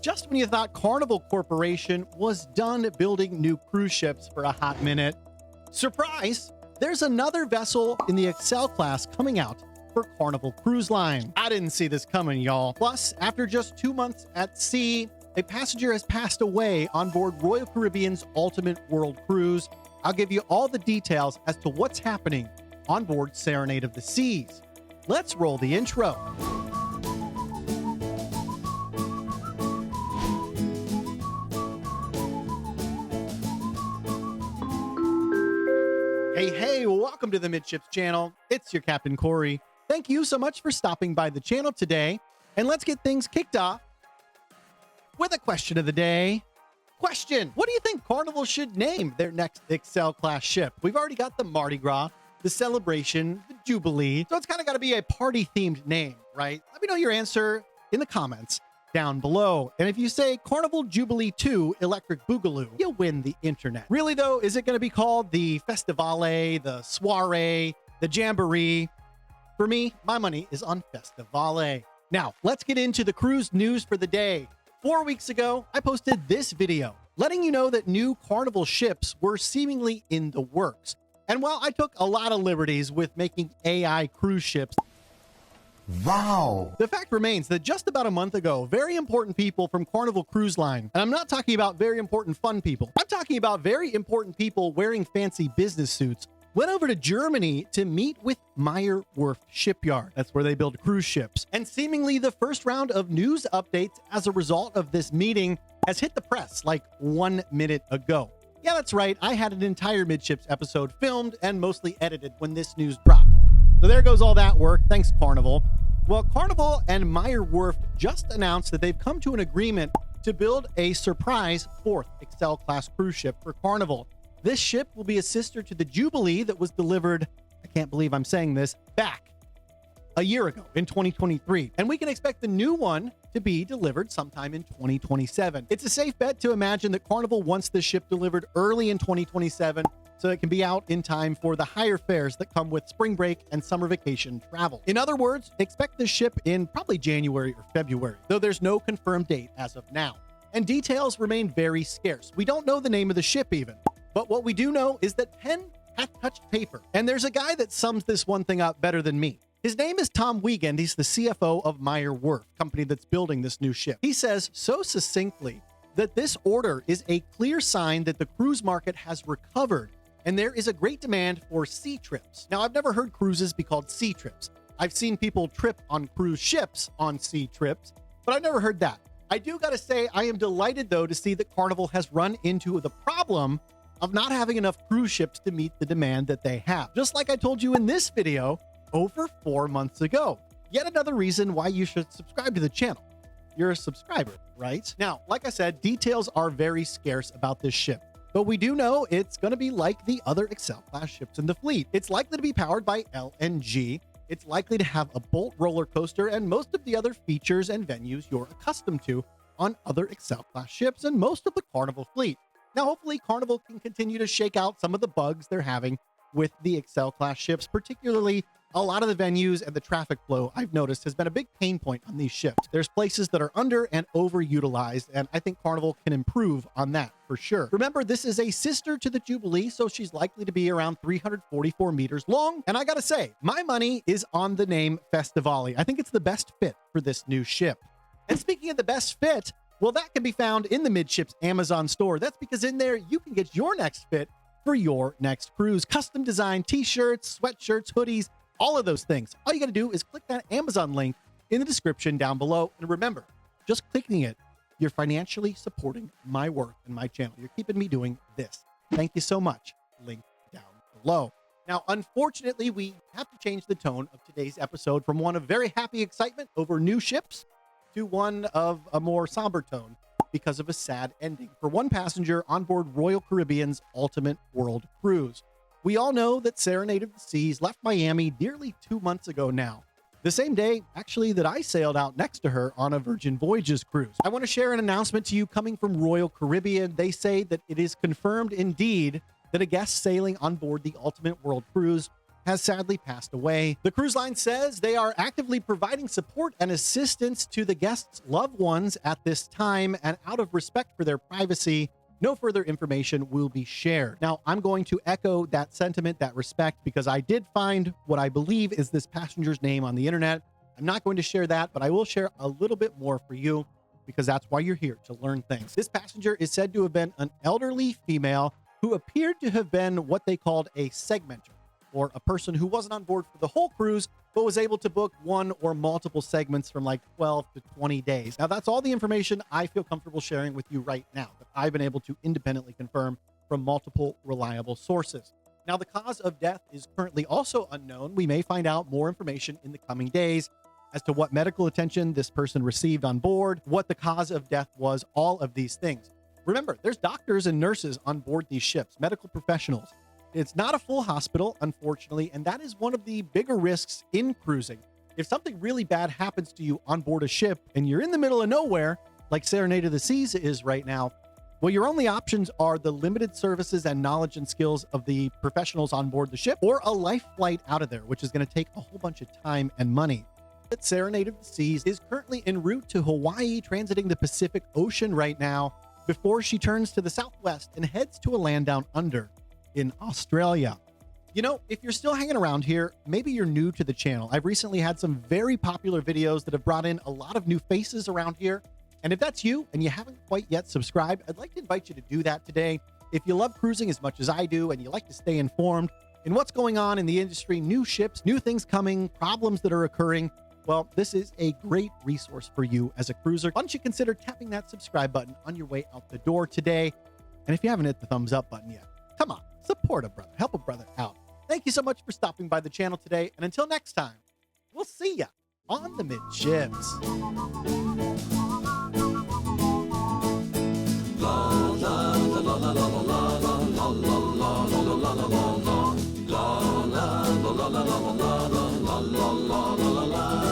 Just when you thought Carnival Corporation was done building new cruise ships for a hot minute, surprise, there's another vessel in the Excel class coming out for Carnival Cruise Line. I didn't see this coming, y'all. Plus, after just 2 months at sea, a passenger has passed away on board Royal Caribbean's Ultimate World Cruise. I'll give you all the details as to what's happening on board Serenade of the Seas. Let's roll the intro. Hey, welcome to the Midships channel. It's your Captain Corey. Thank you so much for stopping by the channel today. And let's get things kicked off with a question of the day. Question: what do you think Carnival should name their next Excel class ship? We've already got the Mardi Gras, the Celebration, the Jubilee. So it's kind of got to be a party themed name, right? Let me know your answer in the comments down below. And if you say Carnival Jubilee 2 Electric Boogaloo, you win the internet. Really though, is it going to be called the Festivale, the Soiree, the Jamboree? For me, my money is on Festivale. Now, let's get into the cruise news for the day. 4 weeks ago, I posted this video letting you know that new Carnival ships were seemingly in the works. And while I took a lot of liberties with making AI cruise ships, wow, the fact remains that just about a month ago, very important people from Carnival Cruise Line, and I'm not talking about very important fun people, I'm talking about very important people wearing fancy business suits, went over to Germany to meet with Meyer Werft Shipyard. That's where they build cruise ships. And seemingly the first round of news updates as a result of this meeting has hit the press like 1 minute ago. Yeah, that's right. I had an entire Midships episode filmed and mostly edited when this news dropped. So there goes all that work. Thanks, Carnival. Well, Carnival and Meyer Werft just announced that they've come to an agreement to build a surprise 4th Excel class cruise ship for Carnival. This ship will be a sister to the Jubilee that was delivered, I can't believe I'm saying this, back a year ago in 2023. And we can expect the new one to be delivered sometime in 2027. It's a safe bet to imagine that Carnival wants this ship delivered early in 2027 so it can be out in time for the higher fares that come with spring break and summer vacation travel. In other words, expect this ship in probably January or February, though there's no confirmed date as of now. And details remain very scarce. We don't know the name of the ship even. But what we do know is that pen hath touched paper. And there's a guy that sums this one thing up better than me. His name is Tom Wiegand. He's the CFO of Meyer Werft, company that's building this new ship. He says so succinctly that this order is a clear sign that the cruise market has recovered and there is a great demand for sea trips. Now, I've never heard cruises be called sea trips. I've seen people trip on cruise ships on sea trips, but I've never heard that. I do gotta say, I am delighted though to see that Carnival has run into the problem of not having enough cruise ships to meet the demand that they have. Just like I told you in this video over 4 months ago. Yet another reason why you should subscribe to the channel. You're a subscriber, right? Now, like I said, details are very scarce about this ship, but we do know it's gonna be like the other Excel class ships in the fleet. It's likely to be powered by LNG. It's likely to have a Bolt roller coaster and most of the other features and venues you're accustomed to on other Excel class ships and most of the Carnival fleet. Now, hopefully Carnival can continue to shake out some of the bugs they're having with the Excel class ships, particularly a lot of the venues and the traffic flow I've noticed has been a big pain point on these ships. There's places that are under and overutilized, and I think Carnival can improve on that for sure. Remember, this is a sister to the Jubilee, so she's likely to be around 344 meters long. And I gotta say, my money is on the name Festivale. I think it's the best fit for this new ship. And speaking of the best fit, well, that can be found in the Midships Amazon store. That's because in there, you can get your next fit for your next cruise. Custom designed t-shirts, sweatshirts, hoodies, all of those things. All you got to do is click that Amazon link in the description down below. And remember, just clicking it, you're financially supporting my work and my channel. You're keeping me doing this. Thank you so much. Link down below. Now, unfortunately, we have to change the tone of today's episode from one of very happy excitement over new ships to one of a more somber tone because of a sad ending for one passenger on board Royal Caribbean's Ultimate World Cruise. We all know that Serenade of the Seas left Miami nearly 2 months ago now. The same day, actually, that I sailed out next to her on a Virgin Voyages cruise. I want to share an announcement to you coming from Royal Caribbean. They say that it is confirmed indeed that a guest sailing on board the Ultimate World Cruise has sadly passed away. The cruise line says they are actively providing support and assistance to the guests' loved ones at this time, and out of respect for their privacy, no further information will be shared. Now, I'm going to echo that sentiment, that respect, because I did find what I believe is this passenger's name on the internet. I'm not going to share that, but I will share a little bit more for you because that's why you're here, to learn things. This passenger is said to have been an elderly female who appeared to have been what they called a segmenter, or a person who wasn't on board for the whole cruise, but was able to book one or multiple segments from like 12 to 20 days. Now, that's all the information I feel comfortable sharing with you right now that I've been able to independently confirm from multiple reliable sources. Now, the cause of death is currently also unknown. We may find out more information in the coming days as to what medical attention this person received on board, what the cause of death was, all of these things. Remember, there's doctors and nurses on board these ships, medical professionals. It's not a full hospital, unfortunately, and that is one of the bigger risks in cruising. If something really bad happens to you on board a ship and you're in the middle of nowhere, like Serenade of the Seas is right now, well, your only options are the limited services and knowledge and skills of the professionals on board the ship, or a life flight out of there, which is going to take a whole bunch of time and money. But Serenade of the Seas is currently en route to Hawaii, transiting the Pacific Ocean right now, before she turns to the southwest and heads to a land down under in Australia. You know, if you're still hanging around here, maybe you're new to the channel. I've recently had some very popular videos that have brought in a lot of new faces around here. And if that's you and you haven't quite yet subscribed, I'd like to invite you to do that today. If you love cruising as much as I do and you like to stay informed in what's going on in the industry, new ships, new things coming, problems that are occurring, well, this is a great resource for you as a cruiser. Why don't you consider tapping that subscribe button on your way out the door today? And if you haven't hit the thumbs up button yet, come on, support a brother, help a brother out. Thank you so much for stopping by the channel today. And until next time, we'll see ya on the Midships. La